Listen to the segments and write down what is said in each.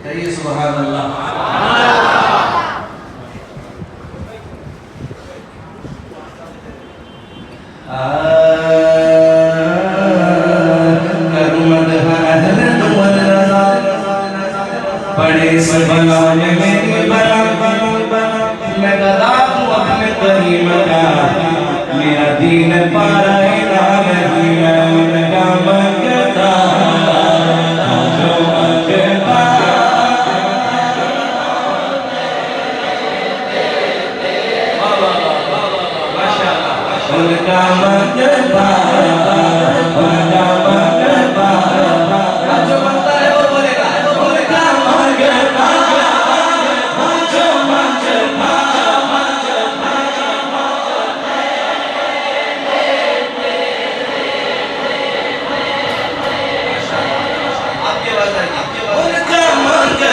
कहिए सुभान अल्लाह। बड़े से बनाने मेरी बना मैं गदा हूँ अपने करीम का, मेरा दीन पारा इनाम नहीं मैं उनका मंगता जो मंगता उनका मंगता उनका मंगता जो बनता है वो बोलेगा उनका मंगता जो मंगता। आपके बात है उनका मंगता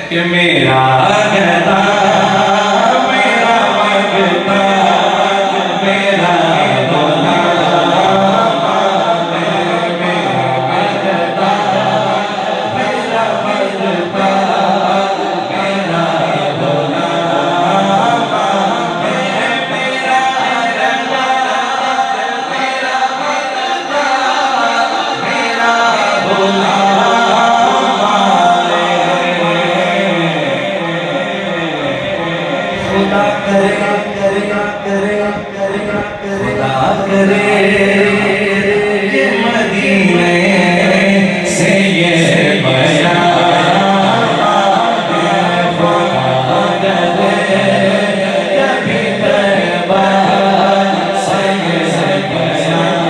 कि मेरा कहता मेरा मंगता मेरा बोला मेरा कहता मेरा मंगता मेरा बोला मेरा कहता मेरा मंगता मेरा बोला खुदा करे करे करे करे खुदा करे कि मदीने से ये बयान खुदा करे कभी तैबा से ये बयान।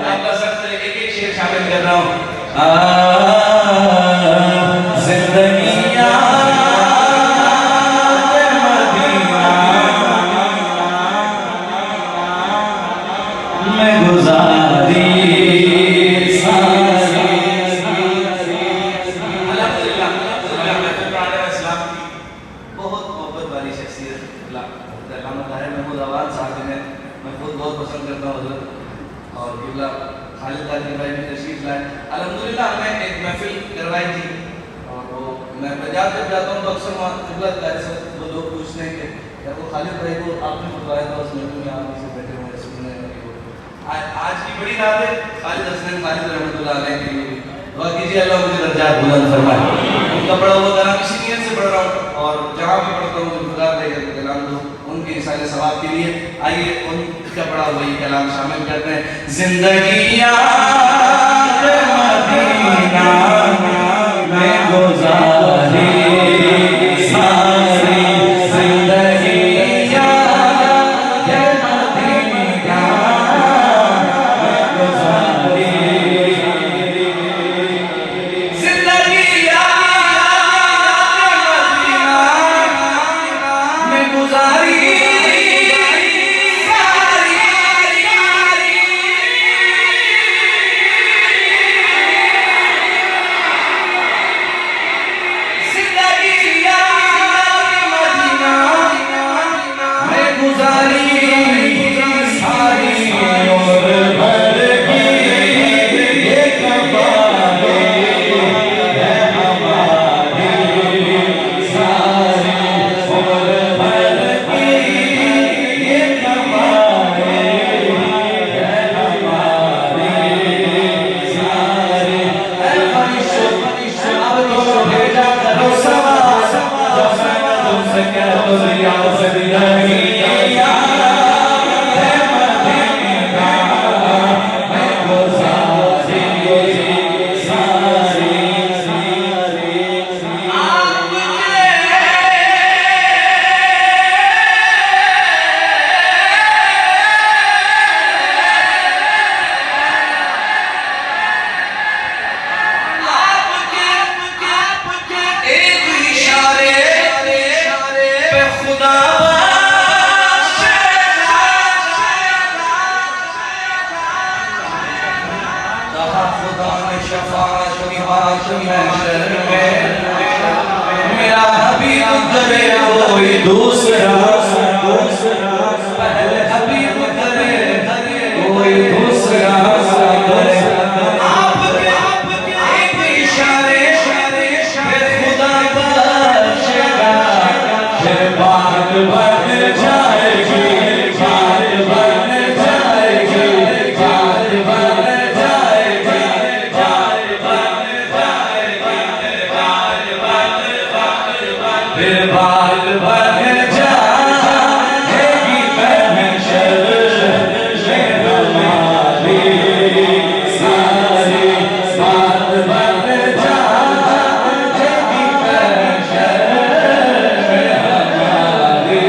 आपका सब तरीके के शेर शामिल कर रहा हूँ। जिंदगी मैं गुजारी सारी अल्हम्दुलिल्लाह इस्लाम की बहुत मोहब्बत वाली शख्सियत महमूद आवाज साहब हैं, मैं खुद बहुत पसंद करता हूँ हज़रत, और खालिद ताजी भाई भी तशरीफ लाए। अल्हम्दुलिल्लाह मैं एक महफिल करवाई थी, और वो मैं पंजाब जब जाता हूँ तो अक्सर वहाँ क़िबला से वो लोग पूछते हैं कि क्या वो खालिद भाई को आपने बुलवाया था उस महफिल में, आप इसे बैठे हुए सुनने वाले हो। आज की बड़ी रात है खालिद हसन खालिद रहमतुल्लाह अलैह के लिए, दुआ कीजिए अल्लाह मुझे दर्जात बुलंद फरमाए। का पढ़ा हुआ कलाम इसी नियत से पढ़ रहा हूँ, और जहाँ भी पढ़ता हूँ जो खुदा दे कलाम दो उनके रिसाले सवाब के लिए। आइए उनका पढ़ा हुआ ये कलाम शामिल करते हैं। जिंदगी मदीना में गुजारी सारी जिंदगी मदीना में गुजारी, जिंदगी मदीना में गुजारी मेरा हबीब करे कोई दूसरा, पहले हबीब करे कोई दूसरा, आपके एक इशारे पे खुदा बख्शेगा, फिर बात बन जाएगी, बात बन जाएगी, बात बन जाएगी, बात बन जाएगी, फिर बात बन जाएगी महशर में हमारी, सारी बात बन जाएगी महशर में हमारी,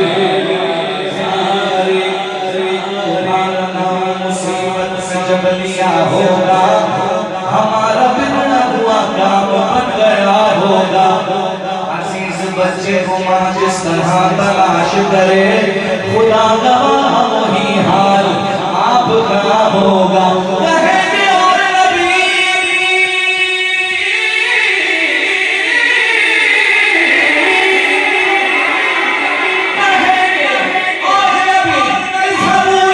सारी तुम्हारा नाम मुसीबत में जब लिया होगा, हमारा बिगड़ा हुआ काम बन गया होगा। बच्चे को माँ जिस तरह तलाश करे, खुदा गवाह वही हाल आपका होगा। कहेंगे और नबी कहेंगे और नबी हुजूर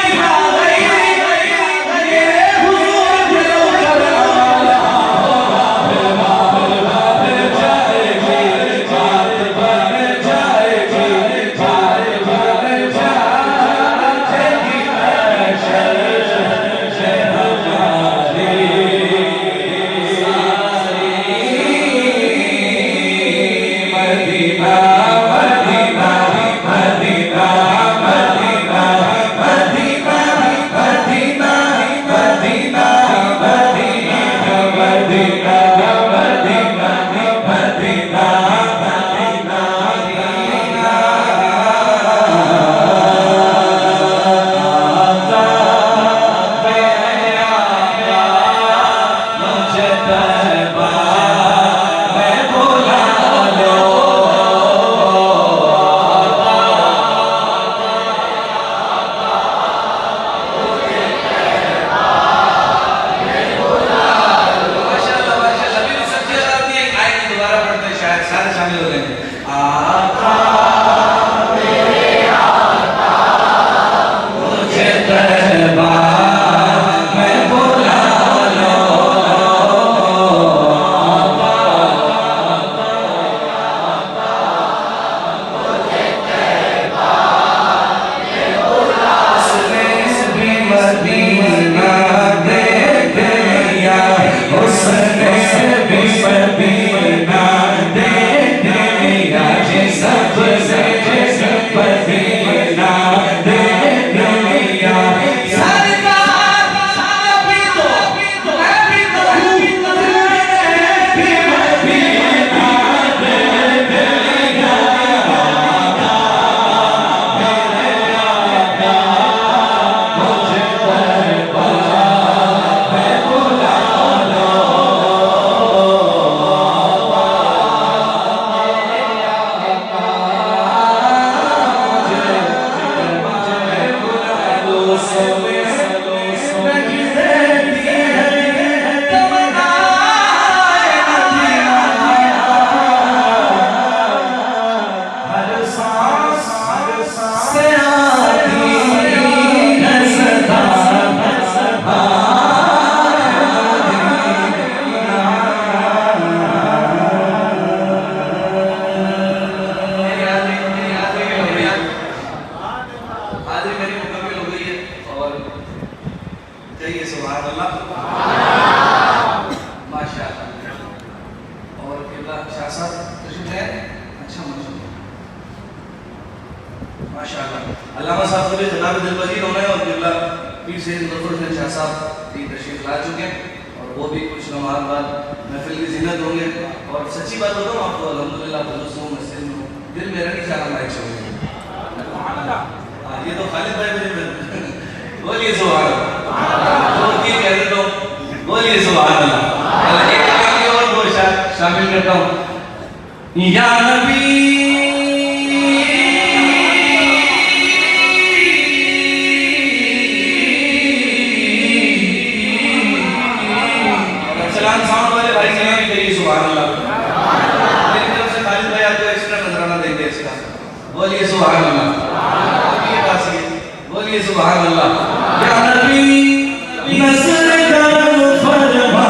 माशाअल्लाह। अल्लामा साहब को भी खिताब दिलपजीर होना है और किबला पीर सैयद मुज़फ़्फ़र हुसैन शाह साहब भी तशरीफ ला चुके हैं और वो भी कुछ लम्हात बाद महफिल की ज़ीनत होंगे। और सच्ची बात बताऊँ आपको, अल्हम्दुलिल्लाह बलूसों मस्जिद में दिल मेरा नहीं चाह रहा माइक छोड़ने। हाँ, ये तो खालिद भाई मुझे बोलिए सुभान अल्लाह, दो तीन कह देता हूँ, बोलिए सुभान अल्लाह। एक कलाम और दो शामिल करता हूँ। या नबी साउंड वाले भाई से भी कहिए सुभान अल्लाह। मेरी तरफ से खालिद भाई आपको एक्स्ट्रा नजराना देंगे इसका। बोलिए सुभान अल्लाह। ये पास है, बोलिए सुभान अल्लाह। या नबी नस्ल करम फरमा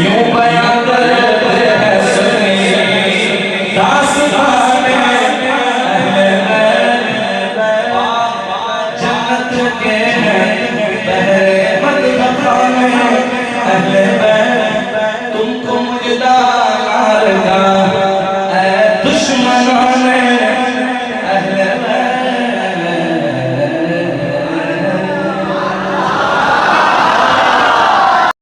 यूं बयां करते हैं सुनी दास्तान अहले जन्नत के हैं बहरे मदखा में अहले